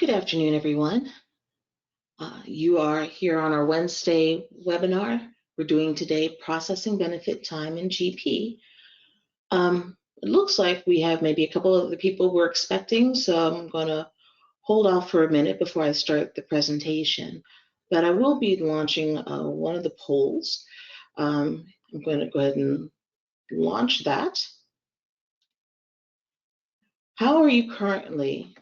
Good afternoon, everyone. You are here on our Wednesday webinar. We're doing today processing benefit time in GP. It looks like we have maybe a couple of the people we're expecting, so I'm going to hold off for a minute before I start the presentation. But I will be launching one of the polls. I'm going to go ahead and launch that. How are you currently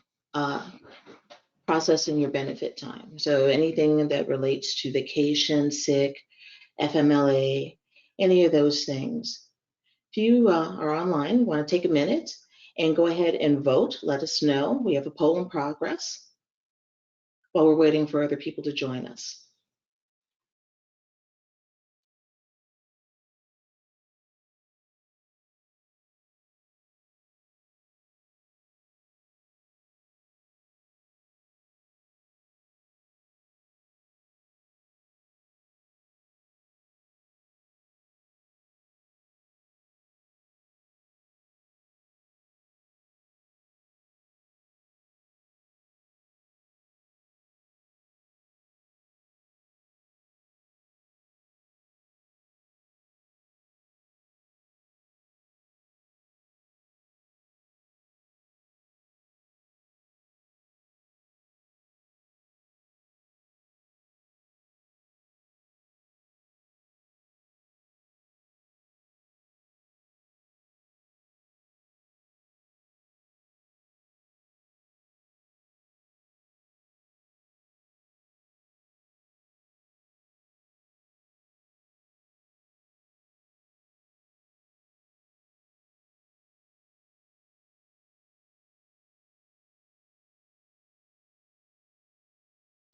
processing your benefit time? So anything that relates to vacation, sick, FMLA, any of those things. If you are online, want to take a minute and go ahead and vote, let us know. We have a poll in progress while we're waiting for other people to join us.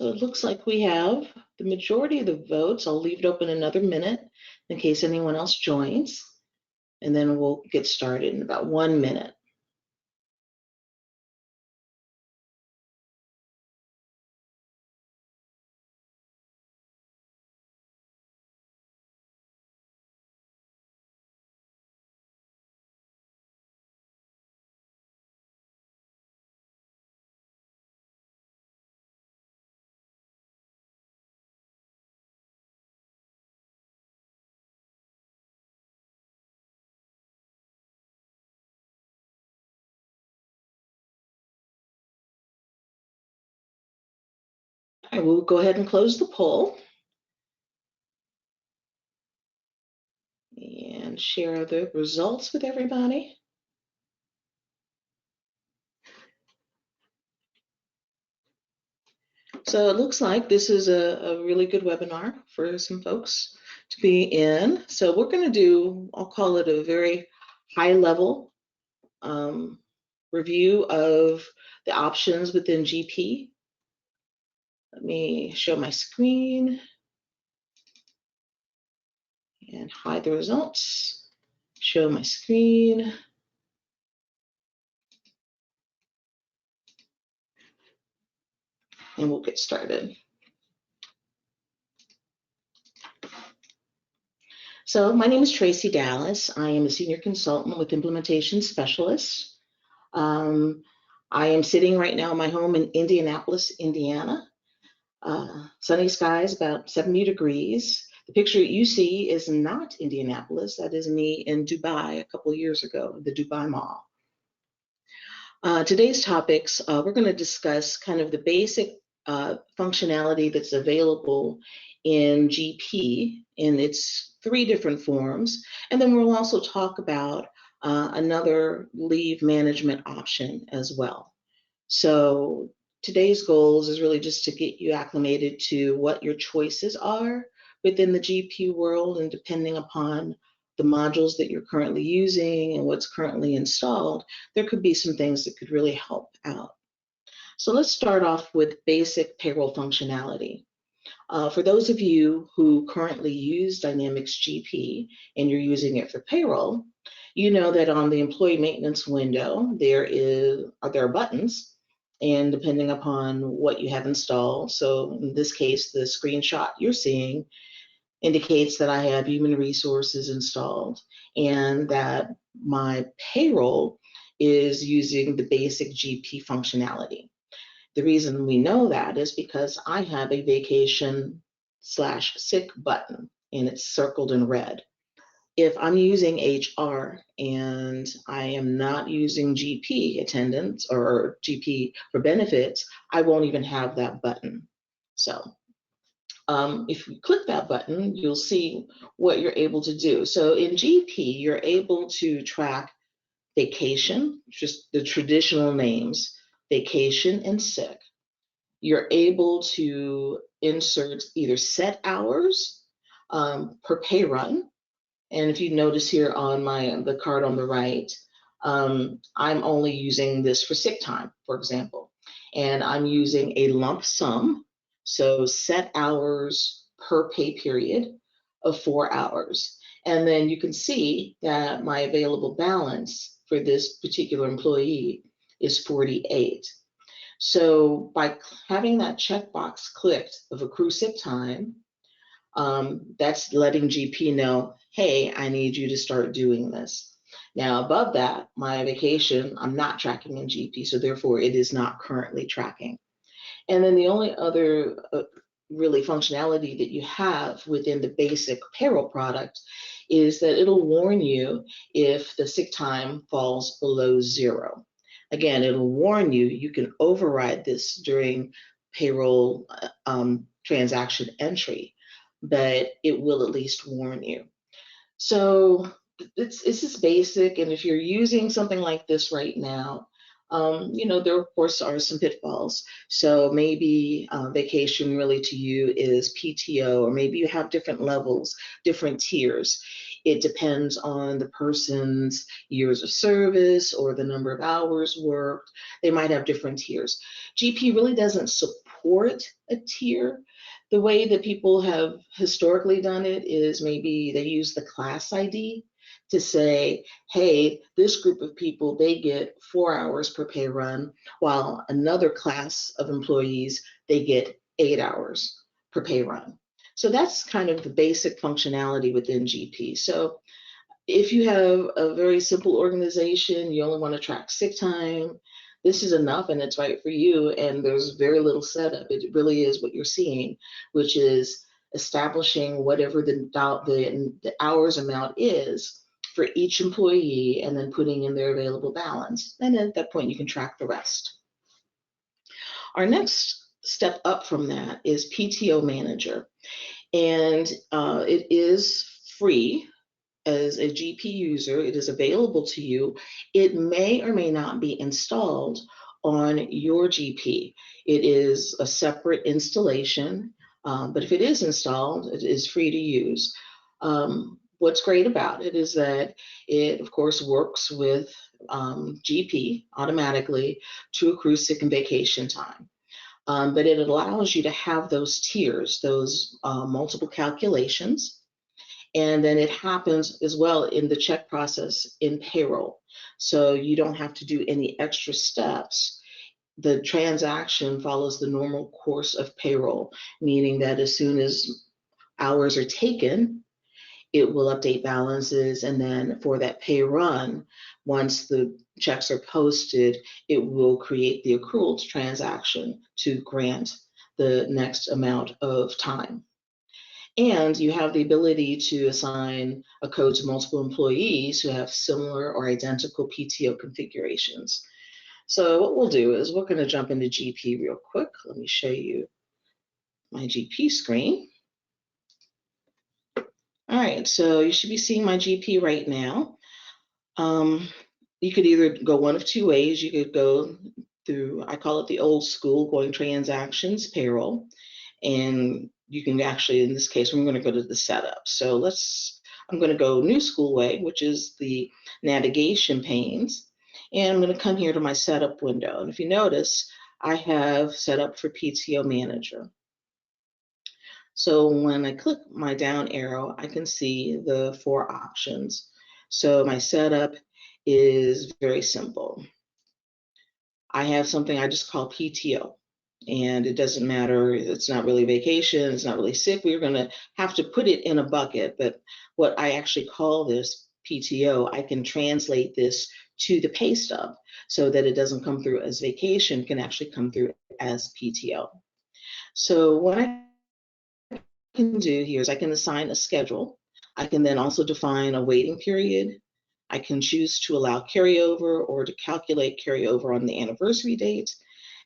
So it looks like we have the majority of the votes. I'll leave it open another minute in case anyone else joins, and then we'll get started in about 1 minute. I will go ahead and close the poll and share the results with everybody. So it looks like this is a really good webinar for some folks to be in. So we're going to do, I'll call it a very high level review of the options within GP. Let me show my screen and hide the results. Show my screen. And we'll get started. So my name is Tracy Dallas. I am a senior consultant with Implementation Specialist. I am sitting right now in my home in Indianapolis, Indiana. Sunny skies, about 70 degrees. The picture you see is not Indianapolis. That is me in Dubai a couple of years ago, the Dubai Mall. Today's topics, we're going to discuss kind of the basic functionality that's available in GP in its 3 different forms. And then we'll also talk about another leave management option as well. So today's goals is really just to get you acclimated to what your choices are within the GP world, and depending upon the modules that you're currently using and what's currently installed, there could be some things that could really help out. So let's start off with basic payroll functionality. For those of you who currently use Dynamics GP and you're using it for payroll, you know that on the employee maintenance window, there are buttons, and depending upon what you have installed, so in this case, the screenshot you're seeing indicates that I have human resources installed and that my payroll is using the basic GP functionality. The reason we know that is because I have a vacation/sick button, and it's circled in red. If I'm using HR and I am not using GP attendance or GP for benefits, I won't even have that button. So if you click that button, you'll see what you're able to do. So in GP, you're able to track vacation, just the traditional names, vacation and sick. You're able to insert either set hours per pay run. And if you notice here on the card on the right, I'm only using this for sick time, for example, and I'm using a lump sum, so set hours per pay period of 4 hours. And then you can see that my available balance for this particular employee is 48. So by having that checkbox clicked of accrue sick time, that's letting GP know, hey, I need you to start doing this. Now, above that, my vacation, I'm not tracking in GP, so therefore it is not currently tracking. And then the only other really functionality that you have within the basic payroll product is that it'll warn you if the sick time falls below 0. Again, it'll warn you. You can override this during payroll transaction entry, but it will at least warn you. So it's just basic, and if you're using something like this right now, there of course are some pitfalls. So maybe vacation really to you is PTO, or maybe you have different levels, different tiers. It depends on the person's years of service or the number of hours worked. They might have different tiers. GP really doesn't support a tier. The way that people have historically done it is maybe they use the class ID to say, hey, this group of people, they get 4 hours per pay run, while another class of employees, they get 8 hours per pay run. So that's kind of the basic functionality within GP. So if you have a very simple organization, you only want to track sick time, this is enough and it's right for you, and there's very little setup. It really is what you're seeing, which is establishing whatever the hours amount is for each employee, and then putting in their available balance. And at that point, you can track the rest. Our next step up from that is PTO Manager. And it is free. As a GP user, it is available to you. It may or may not be installed on your GP. It is a separate installation, but if it is installed, it is free to use. What's great about it is that it, of course, works with GP automatically to accrue sick and vacation time. But it allows you to have those tiers, those multiple calculations. And then it happens as well in the check process in payroll. So you don't have to do any extra steps. The transaction follows the normal course of payroll, meaning that as soon as hours are taken, it will update balances. And then for that pay run, once the checks are posted, it will create the accrual transaction to grant the next amount of time. And you have the ability to assign a code to multiple employees who have similar or identical PTO configurations. So what we'll do is we're going to jump into GP real quick. Let me show you my GP screen. All right, so you should be seeing my GP right now. You could either go one of two ways. You could go through, I call it the old school, going transactions, payroll, and you can actually, in this case, we're going to go to the setup. So I'm going to go new school way, which is the navigation panes. And I'm going to come here to my setup window. And if you notice, I have set up for PTO Manager. So when I click my down arrow, I can see the 4 options. So my setup is very simple. I have something I just call PTO. And it doesn't matter, it's not really vacation, it's not really sick. We're going to have to put it in a bucket, but what I actually call this PTO, I can translate this to the pay stub so that it doesn't come through as vacation, can actually come through as PTO. So what I can do here is I can assign a schedule. I can then also define a waiting period. I can choose to allow carryover or to calculate carryover on the anniversary date.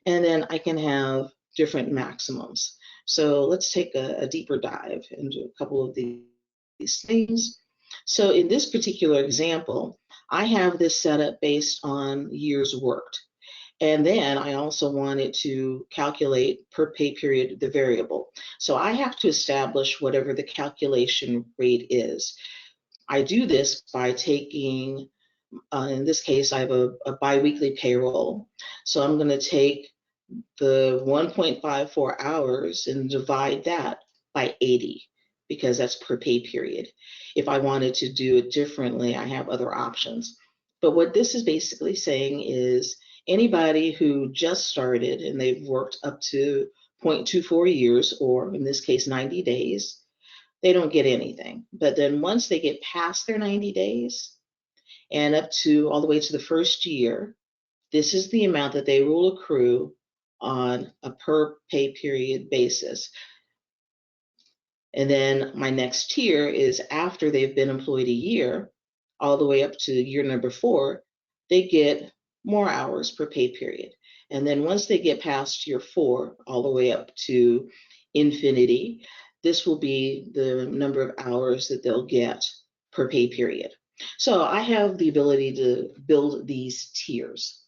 And then I can have different maximums. So let's take a deeper dive into a couple of these things. So in this particular example, I have this set up based on years worked. And then I also wanted to calculate per pay period the variable. So I have to establish whatever the calculation rate is. I do this by taking, in this case, I have a biweekly payroll. So I'm going to take the 1.54 hours and divide that by 80 because that's per pay period. If I wanted to do it differently, I have other options. But what this is basically saying is anybody who just started and they've worked up to 0.24 years, or in this case, 90 days, they don't get anything. But then once they get past their 90 days and up to all the way to the first year, this is the amount that they will accrue on a per pay period basis. And then my next tier is after they've been employed a year, all the way up to year number 4, they get more hours per pay period. And then once they get past year 4, all the way up to infinity, this will be the number of hours that they'll get per pay period. So I have the ability to build these tiers.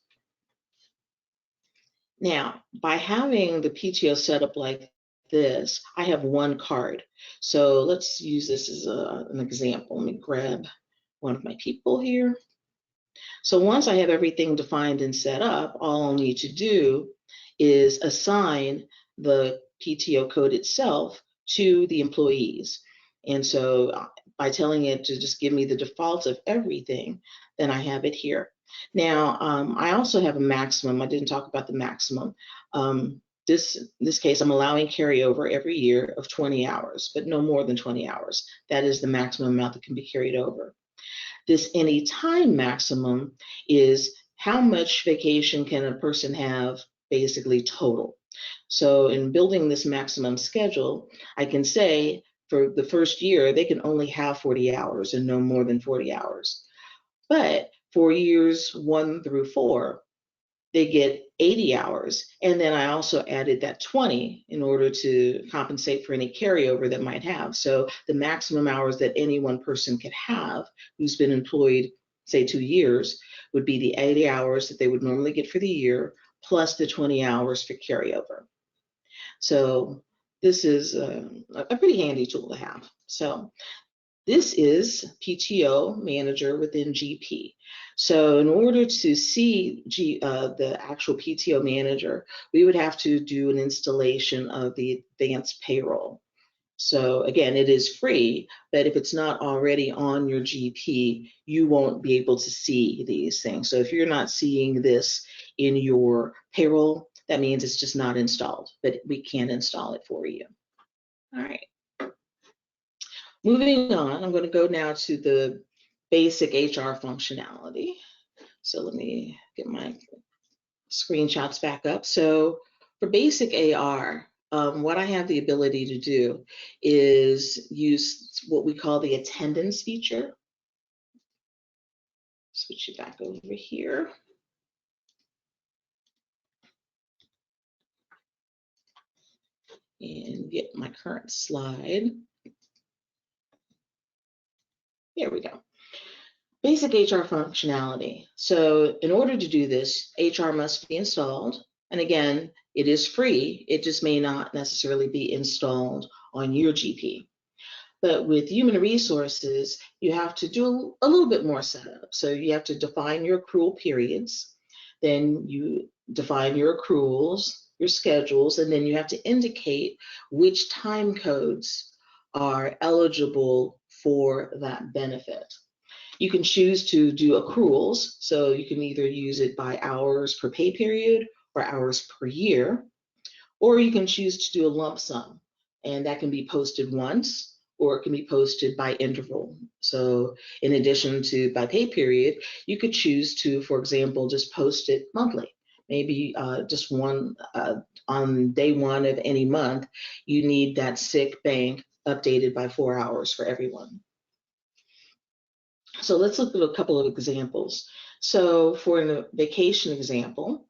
Now, by having the PTO set up like this, I have one card. So let's use this as an example. Let me grab one of my people here. So once I have everything defined and set up, all I'll need to do is assign the PTO code itself to the employees. And so by telling it to just give me the defaults of everything, then I have it here. Now, I also have a maximum. I didn't talk about the maximum. This case, I'm allowing carryover every year of 20 hours, but no more than 20 hours. That is the maximum amount that can be carried over. This anytime maximum is how much vacation can a person have basically total. So in building this maximum schedule, I can say for the first year, they can only have 40 hours and no more than 40 hours. But for years 1 through 4, they get 80 hours. And then I also added that 20 in order to compensate for any carryover that might have. So the maximum hours that any one person could have who's been employed, say 2 years, would be the 80 hours that they would normally get for the year, plus the 20 hours for carryover. So this is a pretty handy tool to have. So this is PTO Manager within GP. So in order to see the actual PTO Manager, we would have to do an installation of the advanced payroll. So again, it is free, but if it's not already on your GP, you won't be able to see these things. So if you're not seeing this in your payroll, that means it's just not installed, but we can install it for you. All right. Moving on, I'm going to go now to the basic HR functionality. So let me get my screenshots back up. So for basic AR, what I have the ability to do is use what we call the attendance feature. Switch it back over here. And get my current slide. There we go. Basic HR functionality. So in order to do this, HR must be installed. And again, it is free. It just may not necessarily be installed on your GP. But with human resources, you have to do a little bit more setup. So you have to define your accrual periods. Then you define your accruals, your schedules, and then you have to indicate which time codes are eligible for that benefit. You can choose to do accruals, so you can either use it by hours per pay period or hours per year, or you can choose to do a lump sum, and that can be posted once or it can be posted by interval. So in addition to by pay period, you could choose to, for example, just post it monthly. Maybe just one on day one of any month, you need that sick bank updated by 4 hours for everyone. So let's look at a couple of examples. So for the vacation example,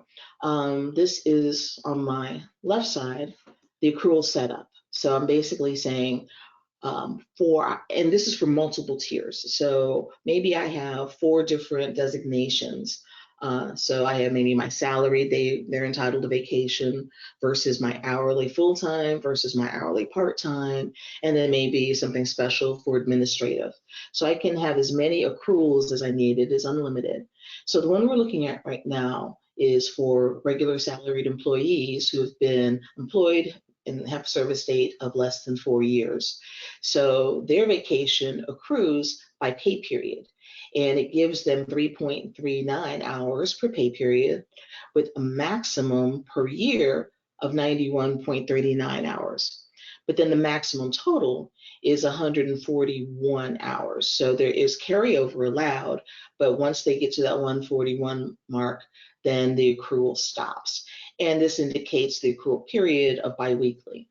this is on my left side, the accrual setup. So I'm basically saying and this is for multiple tiers. So maybe I have 4 different designations. So I have maybe my salary, they're entitled to vacation, versus my hourly full-time versus my hourly part-time, and then maybe something special for administrative. So I can have as many accruals as I need. It is unlimited. So the one we're looking at right now is for regular salaried employees who have been employed and have a service date of less than 4 years. So their vacation accrues by pay period, and it gives them 3.39 hours per pay period with a maximum per year of 91.39 hours. But then the maximum total is 141 hours. So there is carryover allowed, but once they get to that 141 mark, then the accrual stops. And this indicates the accrual period of biweekly.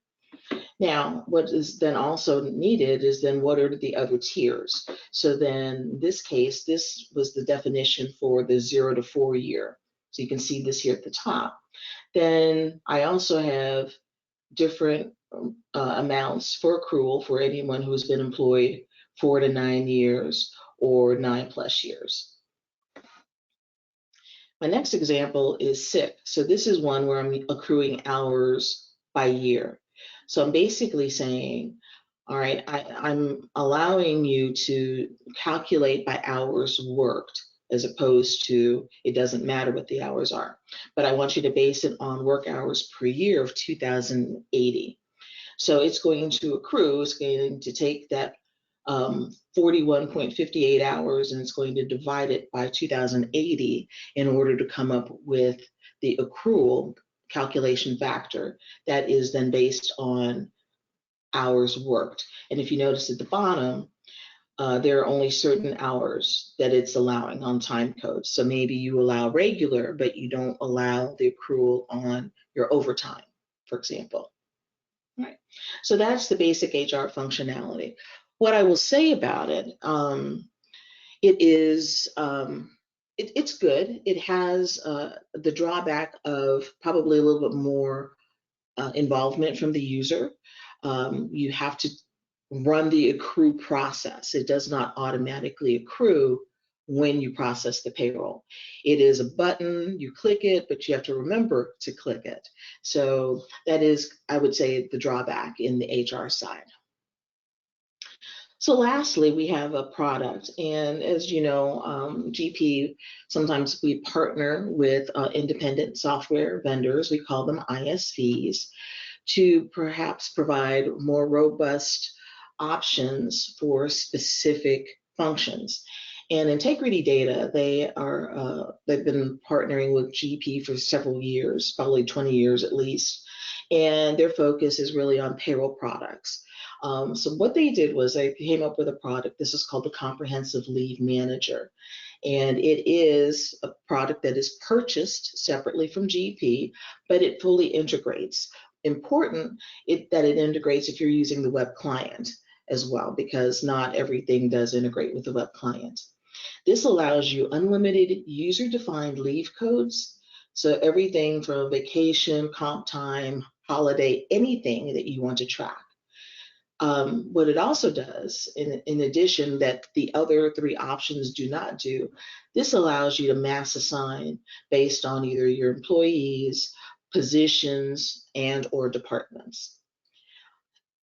Now, what is then also needed is then what are the other tiers? So then in this case, this was the definition for the 0 to 4 year. So you can see this here at the top. Then I also have different amounts for accrual for anyone who's been employed 4 to 9 years or 9+ years. My next example is sick. So this is one where I'm accruing hours by year. So I'm basically saying, all right, I'm allowing you to calculate by hours worked, as opposed to it doesn't matter what the hours are. But I want you to base it on work hours per year of 2,080. So it's going to accrue, it's going to take that 41.58 hours, and it's going to divide it by 2,080 in order to come up with the accrual calculation factor that is then based on hours worked. And if you notice at the bottom, there are only certain hours that it's allowing on time codes. So maybe you allow regular, but you don't allow the accrual on your overtime, for example. Right. So that's the basic HR functionality. What I will say about it, it is it's good. It has the drawback of probably a little bit more involvement from the user. You have to run the accrue process. It does not automatically accrue when you process the payroll. It is a button, you click it, but you have to remember to click it. So that is, I would say, the drawback in the HR side. So lastly, we have a product, and as you know, GP, sometimes we partner with independent software vendors, we call them ISVs, to perhaps provide more robust options for specific functions. And Integrity Data, they've been partnering with GP for several years, probably 20 years at least, and their focus is really on payroll products. So what they did was they came up with a product. This is called the Comprehensive Leave Manager. And it is a product that is purchased separately from GP, but it fully integrates. Important that it integrates if you're using the web client as well, because not everything does integrate with the web client. This allows you unlimited user-defined leave codes. So everything from vacation, comp time, holiday, anything that you want to track. What it also does, in addition that the other 3 options do not do, this allows you to mass assign based on either your employees, positions, and or departments.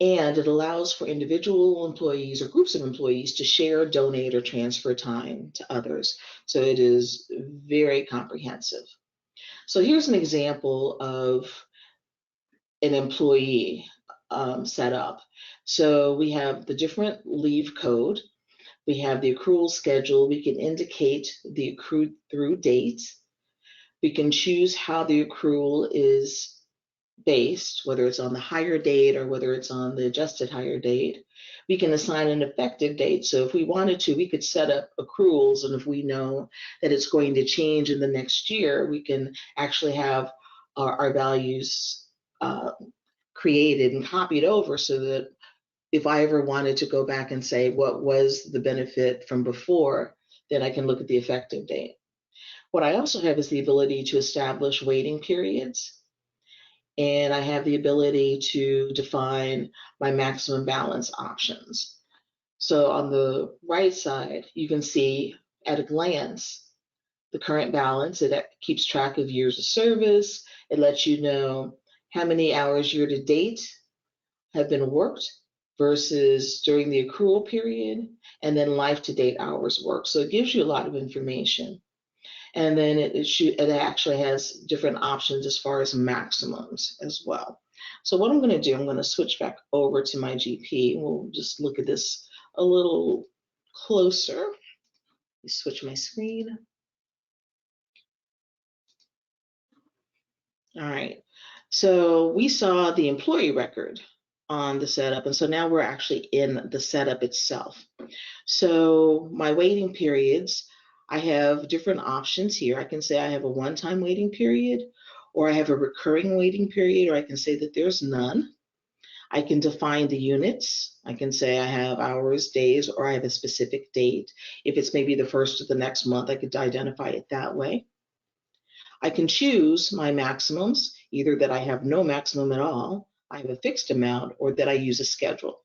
And it allows for individual employees or groups of employees to share, donate, or transfer time to others. So it is very comprehensive. So here's an example of an employee setup. So we have the different leave code. We have the accrual schedule. We can indicate the accrued through date. We can choose how the accrual is based, whether it's on the hire date or whether it's on the adjusted hire date, we can assign an effective date. So if we wanted to, we could set up accruals, and if we know that it's going to change in the next year, we can actually have our values created and copied over, so that if I ever wanted to go back and say what was the benefit from before, then I can look at the effective date. What I also have is the ability to establish waiting periods, and I have the ability to define my maximum balance options. So on the right side, you can see at a glance the current balance. It keeps track of years of service. It lets you know how many hours year to date have been worked versus during the accrual period, and then life to date hours worked. So it gives you a lot of information. And then it actually has different options as far as maximums as well. So what I'm going to do, I'm going to switch back over to my GP. We'll just look at this a little closer. Let me switch my screen. All right. So we saw the employee record on the setup, and so now we're actually in the setup itself. So my waiting periods, I have different options here. I can say I have a one-time waiting period, or I have a recurring waiting period, or I can say that there's none. I can define the units. I can say I have hours, days, or I have a specific date. If it's maybe the first of the next month, I could identify it that way. I can choose my maximums, either that I have no maximum at all, I have a fixed amount, or that I use a schedule.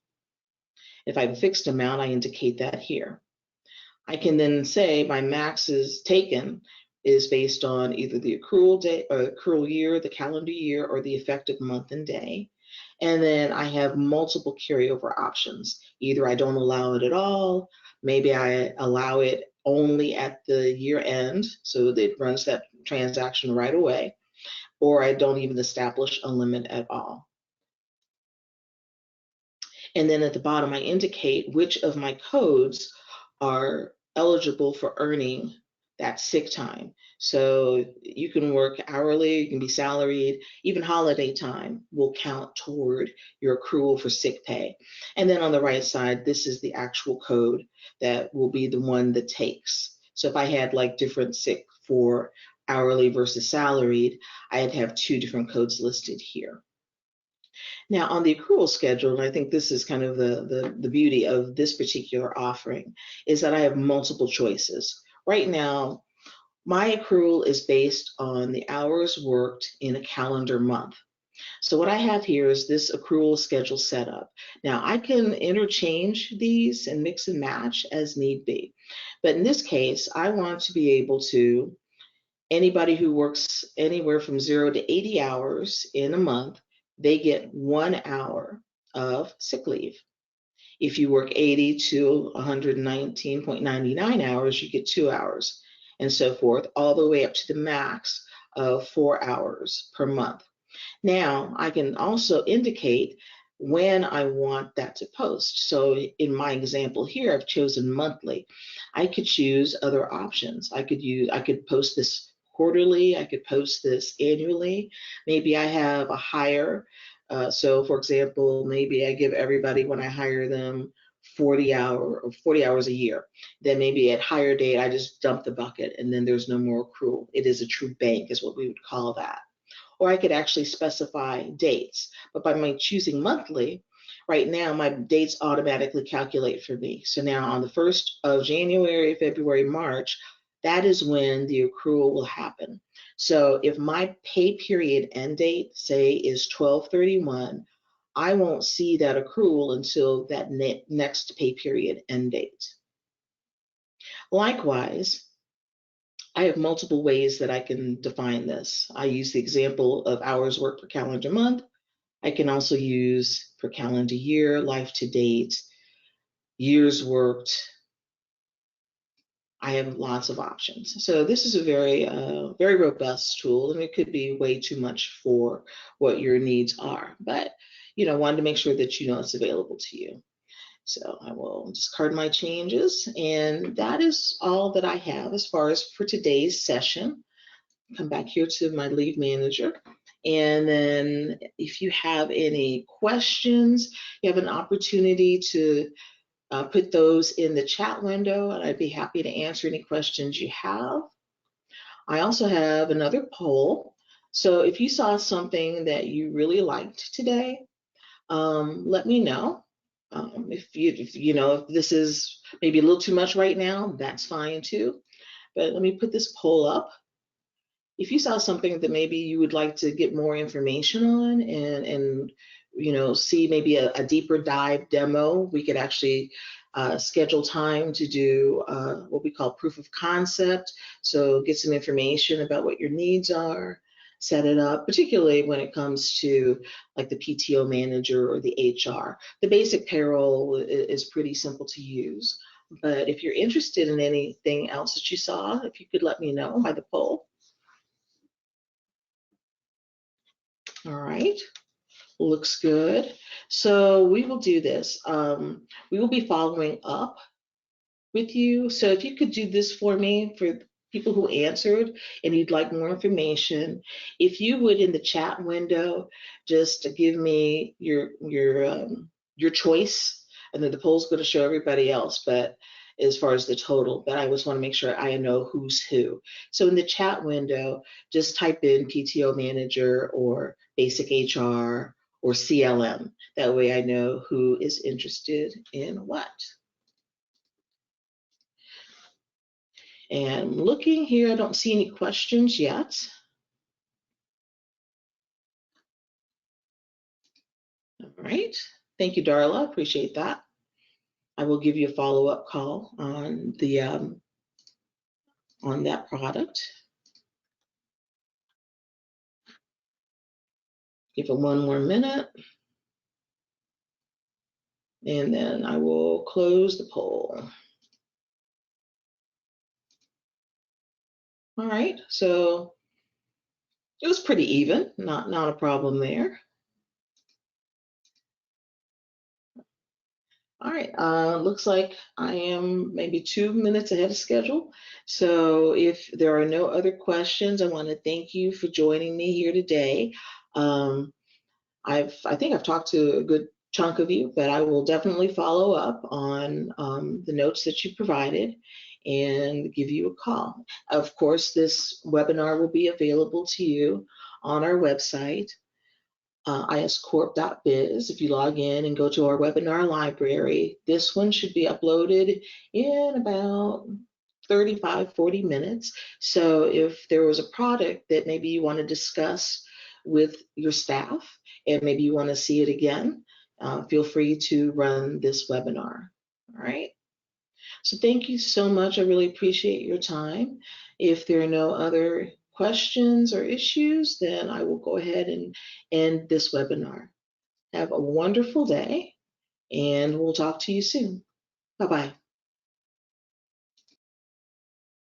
If I have a fixed amount, I indicate that here. I can then say my max is taken is based on either the accrual day or accrual year, the calendar year, or the effective month and day. And then I have multiple carryover options. Either I don't allow it at all, maybe I allow it only at the year end, so that it runs that transaction right away, or I don't even establish a limit at all. And then at the bottom, I indicate which of my codes are eligible for earning that sick time. So you can work hourly, you can be salaried, even holiday time will count toward your accrual for sick pay. And then on the right side, this is the actual code that will be the one that takes. So if I had like different sick for hourly versus salaried, I'd have two different codes listed here. Now, on the accrual schedule, and I think this is kind of the beauty of this particular offering, is that I have multiple choices. Right now, my accrual is based on the hours worked in a calendar month. So what I have here is this accrual schedule setup. Now, I can interchange these and mix and match as need be. But in this case, I want to be able to, anybody who works anywhere from 0 to 80 hours in a month, they get 1 hour of sick leave. If you work 80 to 119.99 hours, you get 2 hours, and so forth, all the way up to the max of 4 hours per month. Now, I can also indicate when I want that to post. So in my example here, I've chosen monthly. I could choose other options. I could post this quarterly, I could post this annually. Maybe I have a hire. So for example, maybe I give everybody when I hire them 40 hours a year. Then maybe at hire date, I just dump the bucket and then there's no more accrual. It is a true bank is what we would call that. Or I could actually specify dates. But by my choosing monthly, right now my dates automatically calculate for me. So now on the 1st of January, February, March, that is when the accrual will happen. So if my pay period end date, say, is 12/31, I won't see that accrual until that next pay period end date. Likewise, I have multiple ways that I can define this. I use the example of hours worked per calendar month. I can also use per calendar year, life to date, years worked. I have lots of options. So this is a very robust tool, and it could be way too much for what your needs are. But wanted to make sure that you know it's available to you. So I will discard my changes, and that is all that I have as far as for today's session. come back here to my leave manager. And then if you have any questions, you have an opportunity to put those in the chat window, and I'd be happy to answer any questions you have. I also have another poll. So if you saw something that you really liked today, let me know. If this is maybe a little too much right now, that's fine too. But let me put this poll up. If you saw something that maybe you would like to get more information on and see maybe a deeper dive demo, we could actually schedule time to do what we call proof of concept. So get some information about what your needs are, set it up, particularly when it comes to like the PTO manager or the HR. The basic payroll is pretty simple to use. But if you're interested in anything else that you saw, if you could let me know by the poll. All right, looks good. So we will do this. We will be following up with you. So if you could do this for me, for people who answered and you'd like more information, if you would in the chat window, just give me your choice, and then the poll's going to show everybody else, but as far as the total, but I just want to make sure I know who's who. So in the chat window, just type in PTO manager or basic HR or CLM. That way I know who is interested in what. And looking here, I don't see any questions yet. All right. Thank you, Darla. Appreciate that. I will give you a follow-up call on the on that product. Give it one more minute, and then I will close the poll. All right. So it was pretty even. Not a problem there. All right, looks like I am maybe 2 minutes ahead of schedule. So if there are no other questions, I want to thank you for joining me here today. I think I've talked to a good chunk of you, but I will definitely follow up on the notes that you provided and give you a call. Of course, this webinar will be available to you on our website, iscorp.biz. If you log in and go to our webinar library, this one should be uploaded in about 35-40 minutes. So if there was a product that maybe you want to discuss with your staff and maybe you want to see it again, feel free to run this webinar. All right. So thank you so much. I really appreciate your time. If there are no other questions or issues, then I will go ahead and end this webinar. Have a wonderful day, and we'll talk to you soon. Bye-bye.